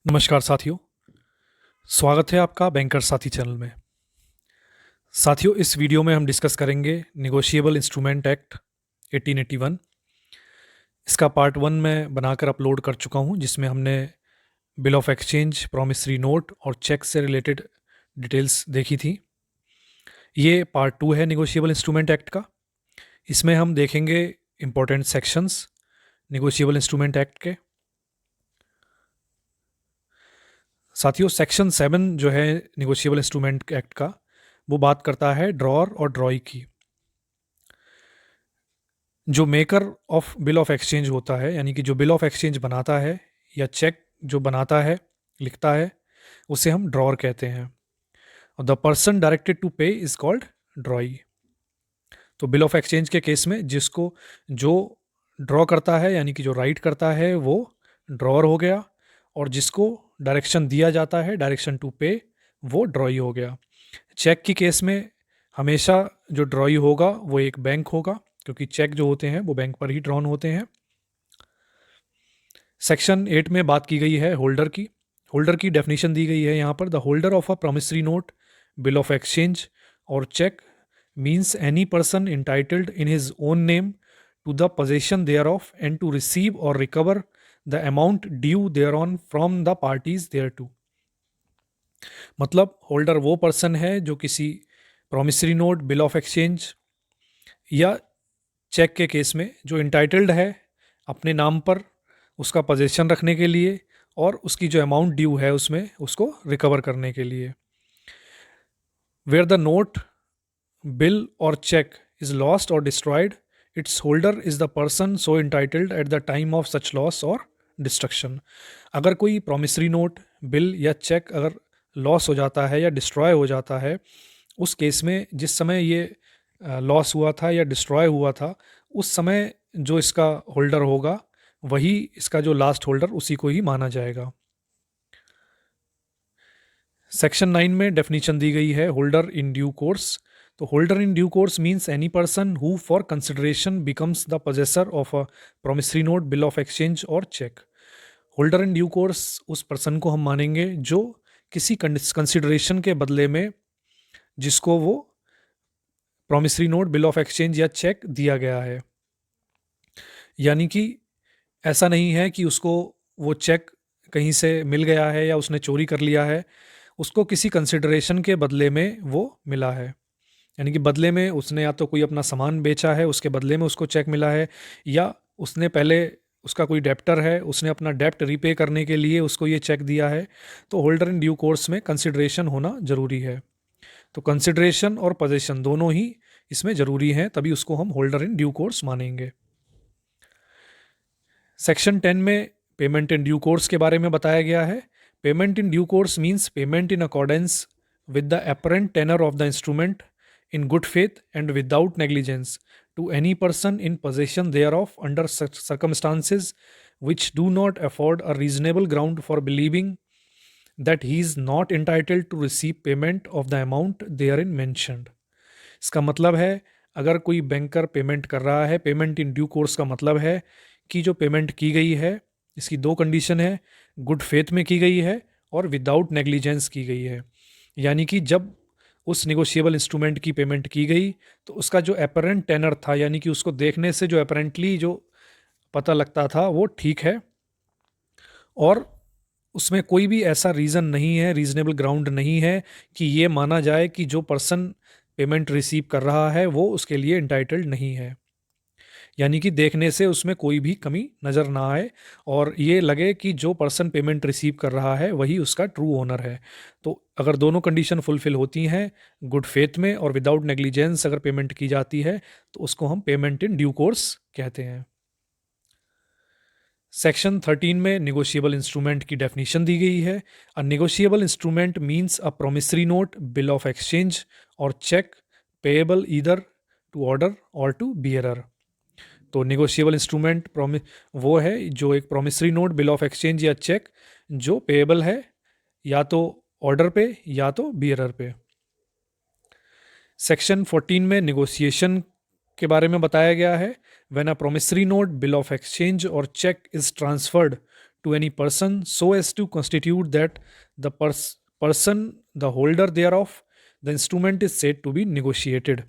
नमस्कार साथियों, स्वागत है आपका बैंकर साथी चैनल में। साथियों, इस वीडियो में हम डिस्कस करेंगे निगोशिएबल इंस्ट्रूमेंट एक्ट 1881। इसका पार्ट 1 में बनाकर अपलोड कर चुका हूं, जिसमें हमने bill of exchange, promissory note और चेक से रिलेटेड डिटेल्स देखी थी। ये पार्ट 2 है निगोशिएबल इंस्ट्रूमेंट एक्ट का। इसमें हम देखेंगे important sections negotiable instrument act के। साथियों, सेक्शन 7 जो है निगोशिएबल इंस्ट्रूमेंट एक्ट का, वो बात करता है ड्रॉअर और ड्रॉई की। जो maker of bill of exchange होता है, यानी कि जो बिल ऑफ एक्सचेंज बनाता है या चेक जो बनाता है, लिखता है, उसे हम ड्रॉअर कहते हैं। और द पर्सन डायरेक्टेड टू पे इज कॉल्ड ड्रॉई। तो बिल ऑफ एक्सचेंज के केस में जिसको जो ड्रॉ करता है, यानी कि जो राइट करता है, वो ड्रॉअर हो गया, और जिसको डायरेक्शन दिया जाता है, डायरेक्शन टू पे, वो ड्रॉई हो गया। चेक की केस में हमेशा जो ड्रॉई होगा वो एक बैंक होगा, क्योंकि चेक जो होते हैं वो बैंक पर ही ड्रॉन होते हैं। सेक्शन 8 में बात की गई है होल्डर की। होल्डर की डेफिनेशन दी गई है यहाँ पर। The holder of a promissory note, bill of exchange और cheque means any person entitled in his own name to the possession thereof and to receive और recover the amount due thereon from the parties thereto. मतलब holder वो person है जो किसी promissory note, bill of exchange या cheque के case में जो इंटाइटल्ड है अपने नाम पर उसका पोजेशन रखने के लिए, और उसकी जो अमाउंट ड्यू है उसमें उसको रिकवर करने के लिए। वेयर द नोट, बिल और चेक इज लॉस्ट और destroyed, it's holder is the person so entitled at the time of such loss और डिस्ट्रक्शन। अगर कोई प्रॉमिसरी नोट, बिल या चेक अगर लॉस हो जाता है या डिस्ट्रॉय हो जाता है, उस केस में जिस समय ये लॉस हुआ था या डिस्ट्रॉय हुआ था, उस समय जो इसका होल्डर होगा वही इसका जो लास्ट होल्डर, उसी को ही माना जाएगा। सेक्शन 9 में डेफिनेशन दी गई है होल्डर इन ड्यू कोर्स। तो holder in due course means any person who for consideration becomes the possessor of a promissory note, bill of exchange और cheque. Holder in due course उस person को हम मानेंगे जो किसी कंसिडरेशन के बदले में जिसको वो promissory note, bill of exchange या चेक दिया गया है। यानी कि ऐसा नहीं है कि उसको वो चेक कहीं से मिल गया है या उसने चोरी कर लिया है, उसको किसी कंसिडरेशन के बदले में वो मिला है। यानी कि बदले में उसने या तो कोई अपना सामान बेचा है, उसके बदले में उसको चेक मिला है, या उसने पहले, उसका कोई डेप्टर है, उसने अपना डेप्ट रीपे करने के लिए उसको ये चेक दिया है। तो होल्डर इन ड्यू कोर्स में कंसिडरेशन होना ज़रूरी है। तो कंसिडरेशन और पोजेशन दोनों ही इसमें ज़रूरी हैं, तभी उसको हम होल्डर इन ड्यू कोर्स मानेंगे। सेक्शन 10 में पेमेंट इन ड्यू कोर्स के बारे में बताया गया है। Payment in due course means payment in accordance with the apparent tenor of the instrument in good faith and without negligence to any person in possession thereof under such circumstances which do not afford a reasonable ground for believing that he is not entitled to receive payment of the amount therein mentioned। इसका मतलब है, अगर कोई banker payment कर रहा है, payment in due course का मतलब है कि जो पेमेंट की गई है, इसकी दो कंडीशन है, गुड फेथ में की गई है और विदाउट नेग्लिजेंस की गई है। यानी कि जब उस निगोशिएबल इंस्ट्रूमेंट की पेमेंट की गई तो उसका जो अपरेंट टेनर था, यानी कि उसको देखने से जो अपरेंटली जो पता लगता था वो ठीक है, और उसमें कोई भी ऐसा रीज़न नहीं है, रीजनेबल ग्राउंड नहीं है कि ये माना जाए कि जो पर्सन पेमेंट रिसीव कर रहा है वो उसके लिए इंटाइटल्ड नहीं है। यानी कि देखने से उसमें कोई भी कमी नज़र ना आए और ये लगे कि जो पर्सन पेमेंट रिसीव कर रहा है वही उसका ट्रू ओनर है। तो अगर दोनों कंडीशन फुलफिल होती हैं, गुड फेथ में और विदाउट नेग्लिजेंस अगर पेमेंट की जाती है, तो उसको हम पेमेंट इन ड्यू कोर्स कहते हैं। सेक्शन 13 में निगोशिएबल इंस्ट्रूमेंट की डेफिनेशन दी गई है। A negotiable instrument means a promissory note, bill of exchange और cheque payable either to order और टू बियरर। तो निगोशिएबल इंस्ट्रूमेंट वो है जो एक promissory note, bill of exchange या चेक जो पेएबल है या तो ऑर्डर पे या तो बियरर पे। सेक्शन 14 में निगोशिएशन के बारे में बताया गया है। When a promissory note, bill of exchange और cheque is transferred to any person so as to constitute that the person, the holder thereof, the instrument is said to be negotiated.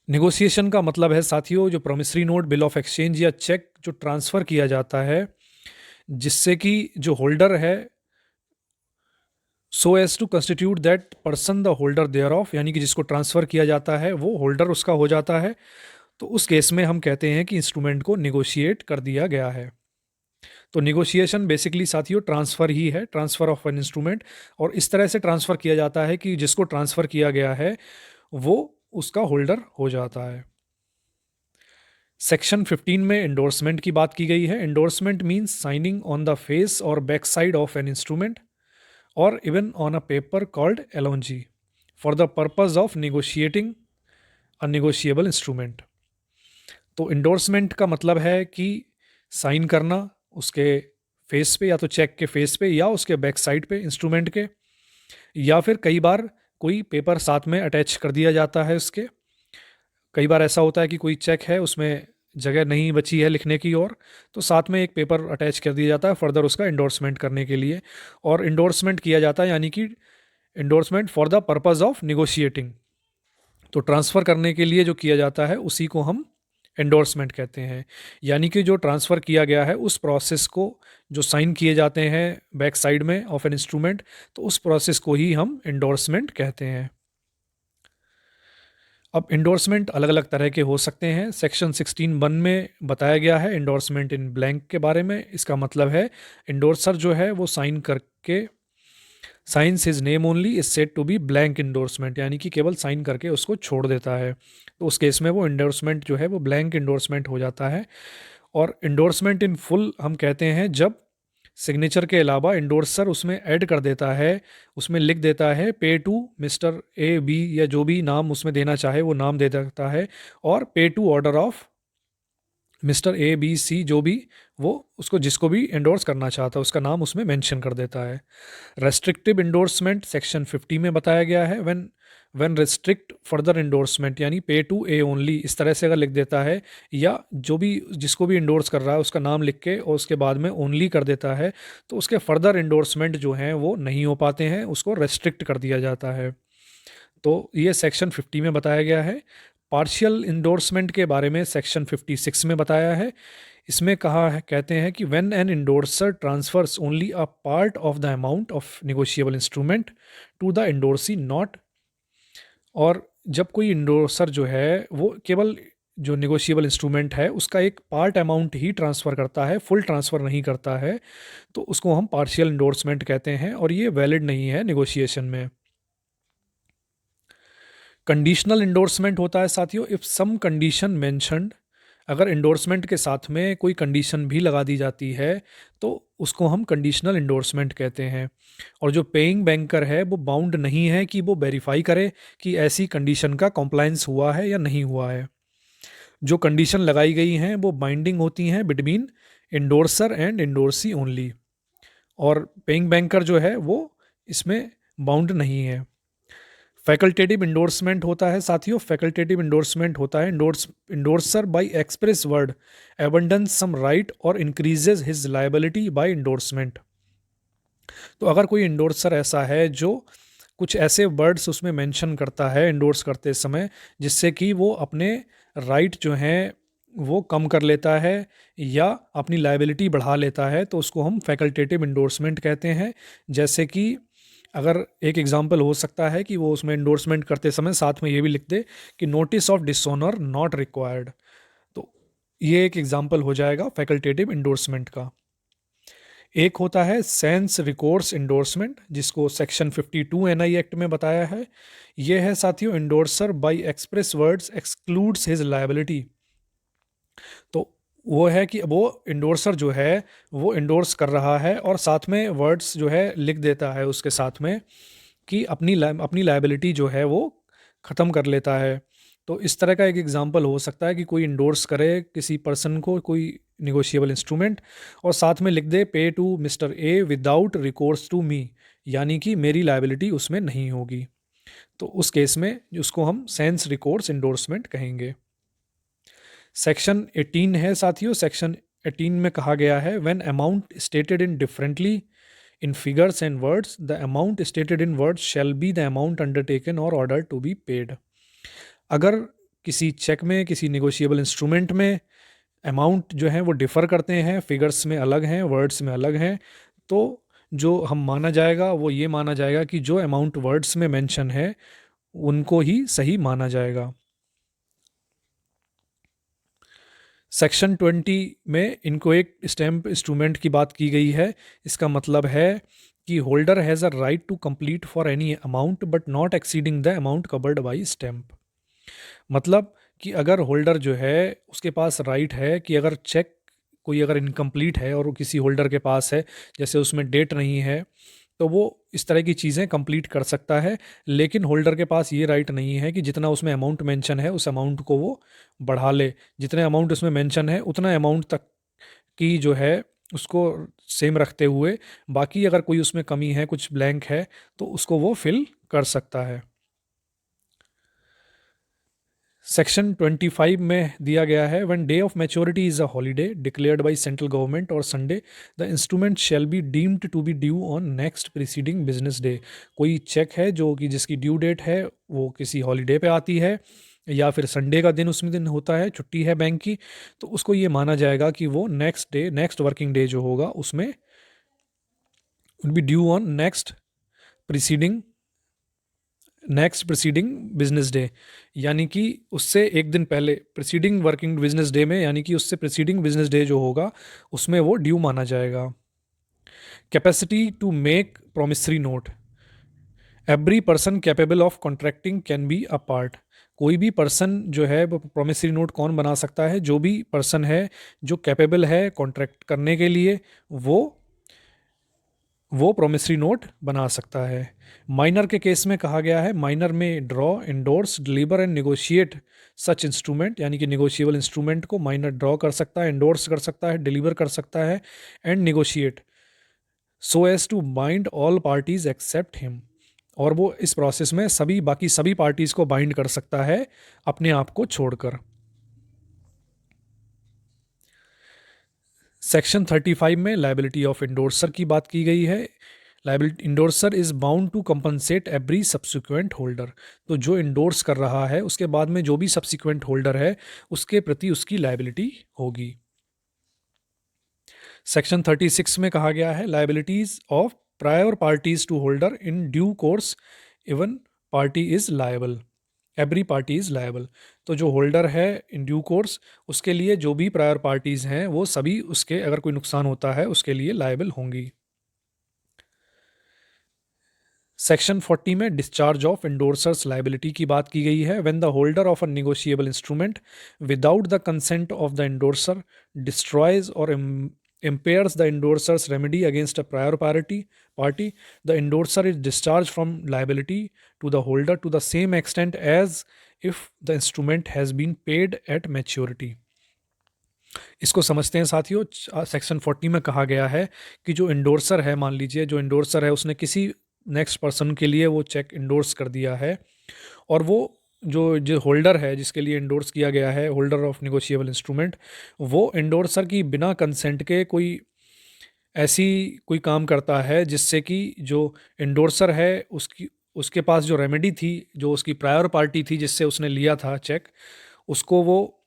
Negotiation का मतलब है साथियों जो promissory note, bill of exchange या cheque जो transfer किया जाता है जिससे कि जो होल्डर है so as to constitute that person the holder thereof, यानी कि जिसको ट्रांसफ़र किया जाता है वो होल्डर उसका हो जाता है, तो उस केस में हम कहते हैं कि इंस्ट्रूमेंट को निगोशिएट कर दिया गया है। तो निगोशिएशन बेसिकली साथियों ट्रांसफ़र ही है, ट्रांसफ़र ऑफ एन इंस्ट्रूमेंट, और इस तरह से ट्रांसफ़र किया जाता है कि जिसको ट्रांसफ़र किया गया है वो उसका होल्डर हो जाता है। सेक्शन 15 में एंडोर्समेंट की बात की गई है। Endorsement means signing on the face और back side of an instrument और even on a paper called allonge for the purpose of negotiating a negotiable instrument. तो एंडोर्समेंट का मतलब है कि साइन करना उसके फेस पे, या तो चेक के फेस पे या उसके बैक साइड पे इंस्ट्रूमेंट के, या फिर कई बार कोई पेपर साथ में अटैच कर दिया जाता है उसके। कई बार ऐसा होता है कि कोई चेक है उसमें जगह नहीं बची है लिखने की, और तो साथ में एक पेपर अटैच कर दिया जाता है फर्दर उसका एंडोर्समेंट करने के लिए, और एंडोर्समेंट किया जाता है यानी कि endorsement for the purpose of negotiating. तो ट्रांसफ़र करने के लिए जो किया जाता है उसी को हम एंडोर्समेंट कहते हैं, यानी कि जो ट्रांसफ़र किया गया है उस प्रोसेस को, जो साइन किए जाते हैं बैक साइड में ऑफ एन इंस्ट्रूमेंट, तो उस प्रोसेस को ही हम एंडोर्समेंट कहते हैं। अब एंडोर्समेंट अलग अलग तरह के हो सकते हैं। सेक्शन 16(1) में बताया गया है एंडोर्समेंट इन ब्लैंक के बारे में। इसका मतलब है एंडोर्सर जो है वो साइन करके, signs his name only is said to be blank endorsement, यानी कि केवल साइन करके उसको छोड़ देता है, तो उस केस में वो एंडोर्समेंट जो है वो ब्लैंक एंडोर्समेंट हो जाता है। और एंडोर्समेंट इन फुल हम कहते हैं जब सिग्नेचर के अलावा एंडोर्सर उसमें ऐड कर देता है, उसमें लिख देता है पे टू मिस्टर ए बी, या जो भी नाम उसमें देना चाहे वो नाम दे देता है, और pay to order of mister A B C, जो भी वो उसको जिसको भी एंडोर्स करना चाहता है उसका नाम उसमें मेंशन कर देता है। रेस्ट्रिक्टिव एंडोर्समेंट सेक्शन 50 में बताया गया है। व्हेन रेस्ट्रिक्ट फर्दर एंडोर्समेंट, यानी पे टू ए ओनली, इस तरह से अगर लिख देता है, या जो भी जिसको भी एंडोर्स कर रहा है उसका नाम लिख के और उसके बाद में ओनली कर देता है, तो उसके फर्दर एंडोर्समेंट जो हैं वो नहीं हो पाते हैं, उसको रेस्ट्रिक्ट कर दिया जाता है। तो ये सेक्शन 50 में बताया गया है। पार्शियल इंडोर्समेंट के बारे में सेक्शन 56 में बताया है। इसमें कहा है, कहते हैं कि when an endorser transfers only a part of the amount of negotiable instrument to the endorsee not, और जब कोई इंडोर्सर जो है वो केवल जो निगोशिएबल इंस्ट्रूमेंट है उसका एक पार्ट अमाउंट ही ट्रांसफ़र करता है, फुल ट्रांसफ़र नहीं करता है, तो उसको हम पार्शियल इंडोर्समेंट कहते हैं, और ये वैलिड नहीं है निगोशिएशन में। कंडीशनल इंडोर्समेंट होता है साथियों इफ़ सम कंडीशन मेंशन्ड, अगर इंडोर्समेंट के साथ में कोई कंडीशन भी लगा दी जाती है तो उसको हम कंडीशनल इंडोर्समेंट कहते हैं। और जो पेइंग बैंकर है वो बाउंड नहीं है कि वो वेरीफाई करे कि ऐसी कंडीशन का कॉम्प्लायंस हुआ है या नहीं हुआ है। जो कंडीशन लगाई गई हैं वो बाइंडिंग होती हैं बिटवीन इंडोर्सर एंड इंडोर्सी ओनली, और पेइंग बैंकर जो है वो इसमें बाउंड नहीं है। फैकल्टेटिव इंडोर्समेंट होता है साथियों, फैकल्टेटिव इंडोर्समेंट होता है endorser by express word abandons some right और increases his liability by endorsement. तो अगर कोई इंडोर्सर ऐसा है जो कुछ ऐसे वर्ड्स उसमें मेंशन करता है इंडोर्स करते समय जिससे कि वो अपने राइट जो हैं वो कम कर लेता है या अपनी लायबिलिटी बढ़ा लेता है, तो उसको हम फैकल्टेटिव इंडोर्समेंट कहते हैं। जैसे कि अगर एक एग्जांपल हो सकता है कि वो उसमें इंडोर्समेंट करते समय साथ में ये भी लिख दे कि notice of dishonour not required, तो ये एक एग्जांपल हो जाएगा फैकल्टेटिव इंडोर्समेंट का। एक होता है सेंस रिकोर्स इंडोर्समेंट जिसको सेक्शन 52 एनआई एक्ट में बताया है। ये है साथियों endorser by express words excludes his liability, तो वो है कि वो इंडोर्सर जो है वो इंडोर्स कर रहा है और साथ में वर्ड्स जो है लिख देता है उसके साथ में कि अपनी लायबिलिटी जो है वो ख़त्म कर लेता है। तो इस तरह का एक एग्जांपल हो सकता है कि कोई इंडोर्स करे किसी पर्सन को कोई निगोशिएबल इंस्ट्रूमेंट और साथ में लिख दे pay to mister A without recourse to me, यानी कि मेरी लायबिलिटी उसमें नहीं होगी। तो उस केस में उसको हम सेंस रिकोर्स इंडोर्समेंट कहेंगे। सेक्शन 18 है साथियों, सेक्शन 18 में कहा गया है when amount stated in differently in figures and words the amount stated in words shall be the amount undertaken और ऑर्डर टू बी पेड। अगर किसी चेक में, किसी निगोशिएबल इंस्ट्रूमेंट में अमाउंट जो है वो डिफ़र करते हैं, फिगर्स में अलग हैं, वर्ड्स में अलग हैं, तो जो हम माना जाएगा वो ये माना जाएगा कि जो अमाउंट वर्ड्स में मेंशन है उनको ही सही माना जाएगा। सेक्शन 20 में इनको एक स्टैम्प इंस्ट्रूमेंट की बात की गई है। इसका मतलब है कि holder has a right to complete for any amount but not exceeding the amount covered by stamp. मतलब कि अगर होल्डर जो है उसके पास राइट है कि अगर चेक कोई अगर इनकम्प्लीट है और वो किसी होल्डर के पास है, जैसे उसमें डेट नहीं है, तो वो इस तरह की चीज़ें कंप्लीट कर सकता है, लेकिन होल्डर के पास ये राइट नहीं है कि जितना उसमें अमाउंट मेंशन है उस अमाउंट को वो बढ़ा ले। जितने अमाउंट उसमें मेंशन है उतना अमाउंट तक की जो है उसको सेम रखते हुए बाकी अगर कोई उसमें कमी है, कुछ ब्लैंक है, तो उसको वो फिल कर सकता है। सेक्शन 25 में दिया गया है when day of maturity is a holiday declared by central government और Sunday the instrument shall be deemed to be due on next preceding business day. कोई चेक है जो कि जिसकी ड्यू डेट है वो किसी हॉलीडे पे आती है या फिर संडे का दिन उसमें दिन होता है, छुट्टी है बैंक की, तो उसको ये माना जाएगा कि वो next day, next working day जो होगा उसमें B due on preceding next preceding business day, यानी कि उससे एक दिन पहले प्रीसीडिंग वर्किंग बिजनेस डे में, यानी कि उससे प्रीसीडिंग बिजनेस डे जो होगा उसमें वो ड्यू माना जाएगा। Capacity to make promissory note every person capable of contracting can be a part. कोई भी पर्सन जो है वो प्रोमिसरी नोट कौन बना सकता है? जो भी पर्सन है जो कैपेबल है कॉन्ट्रैक्ट करने के लिए वो प्रोमिसरी नोट बना सकता है। माइनर के केस में कहा गया है माइनर में draw, endorse, deliver and negotiate such instrument, यानी कि नेगोशिएबल इंस्ट्रूमेंट को माइनर ड्रॉ कर सकता है, इंडोर्स कर सकता है, डिलीवर कर सकता है and negotiate so as to bind all parties except him. और वो इस प्रोसेस में बाकी सभी पार्टीज को बाइंड कर सकता है अपने आप को छोड़कर। सेक्शन 35 में लाइबिलिटी ऑफ इंडोर्सर की बात की गई है। Liability endorser is bound to compensate every subsequent holder. तो जो इंडोर्स कर रहा है उसके बाद में जो भी सब्सिक्वेंट होल्डर है उसके प्रति उसकी लाइबिलिटी होगी। सेक्शन 36 में कहा गया है liabilities of prior parties to holder in due course even party is liable, every party is liable. तो जो होल्डर है इन ड्यू कोर्स उसके लिए जो भी प्रायर पार्टीज़ हैं वो सभी उसके अगर कोई नुकसान होता है उसके लिए लायबल होंगी। सेक्शन 40 में डिस्चार्ज ऑफ इंडोर्सर्स लाइबिलिटी की बात की गई है। When the holder of a negotiable instrument without the consent of the endorser destroys और impairs the endorser's remedy against a prior party, the endorser is discharged from liability to the holder to the same extent as if the instrument has been paid at maturity। इसको समझते हैं साथियों। Section 40 में कहा गया है कि जो इंडोर्सर है, मान लीजिए जो इंडोर्सर है उसने किसी नेक्स्ट पर्सन के लिए वो चेक इंडोर्स कर दिया है और वो जो होल्डर है जिसके लिए इंडोर्स किया गया है, होल्डर ऑफ निगोशिएबल इंस्ट्रूमेंट, वो इंडोर्सर की बिना कंसेंट के कोई काम करता है जिससे कि जो इंडोर्सर है उसके पास जो रेमेडी थी, जो उसकी प्रायर पार्टी थी जिससे उसने लिया था चेक, उसको वो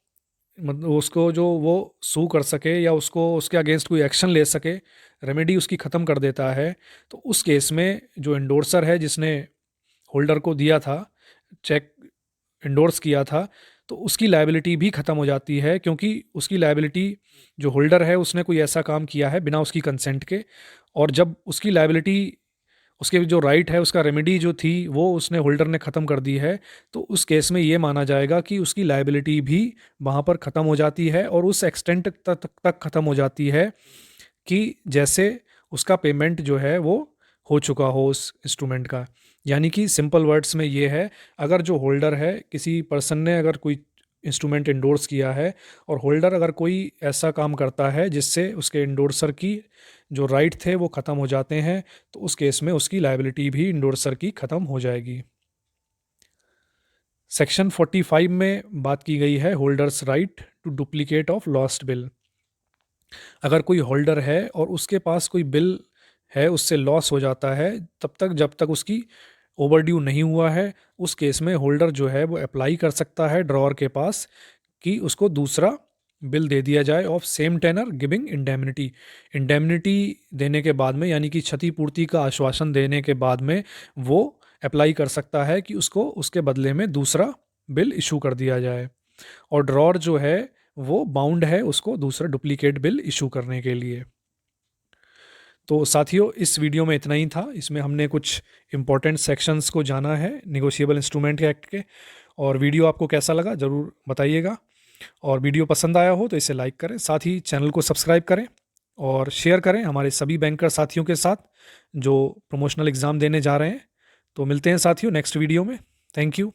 मतलब उसको जो वो सू कर सके या उसको उसके अगेंस्ट कोई एक्शन ले सके, रेमेडी उसकी ख़त्म कर देता है। तो उस केस में जो इंडोर्सर है जिसने होल्डर को दिया था चेक, इंडोर्स किया था, तो उसकी लायबिलिटी भी ख़त्म हो जाती है, क्योंकि उसकी लायबिलिटी जो होल्डर है उसने कोई ऐसा काम किया है बिना उसकी कंसेंट के, और जब उसकी लायबिलिटी, उसके जो राइट है उसका रेमेडी जो थी वो उसने होल्डर ने ख़त्म कर दी है, तो उस केस में ये माना जाएगा कि उसकी लायबिलिटी भी वहाँ पर ख़त्म हो जाती है और उस एक्सटेंट तक ख़त्म हो जाती है कि जैसे उसका पेमेंट जो है वो हो चुका हो उस इंस्ट्रूमेंट का। यानी कि सिंपल वर्ड्स में ये है, अगर जो होल्डर है, किसी पर्सन ने अगर कोई इंस्ट्रूमेंट इंडोर्स किया है और होल्डर अगर कोई ऐसा काम करता है जिससे उसके इंडोर्सर की जो राइट थे वो ख़त्म हो जाते हैं, तो उस केस में उसकी लायबिलिटी भी इंडोर्सर की ख़त्म हो जाएगी। सेक्शन 45 में बात की गई है holder's right to duplicate of lost bill. अगर कोई होल्डर है और उसके पास कोई बिल है, उससे लॉस हो जाता है, तब तक जब तक उसकी ओवरड्यू नहीं हुआ है, उस केस में होल्डर जो है वो अप्लाई कर सकता है ड्रॉअर के पास कि उसको दूसरा बिल दे दिया जाए of same tenor giving indemnity. Indemnity देने के बाद में, यानी कि क्षतिपूर्ति का आश्वासन देने के बाद में, वो अप्लाई कर सकता है कि उसको उसके बदले में दूसरा बिल इशू कर दिया जाए। और ड्रॉअर जो है वो बाउंड है उसको दूसरा डुप्लीकेट बिल इशू करने के लिए। तो साथियों, इस वीडियो में इतना ही था। इसमें हमने कुछ इंपॉर्टेंट सेक्शंस को जाना है निगोशिएबल इंस्ट्रूमेंट एक्ट के। और वीडियो आपको कैसा लगा ज़रूर बताइएगा, और वीडियो पसंद आया हो तो इसे लाइक करें, साथ ही चैनल को सब्सक्राइब करें और शेयर करें हमारे सभी बैंकर साथियों के साथ जो प्रमोशनल एग्ज़ाम देने जा रहे हैं। तो मिलते हैं साथियों नेक्स्ट वीडियो में। Thank you.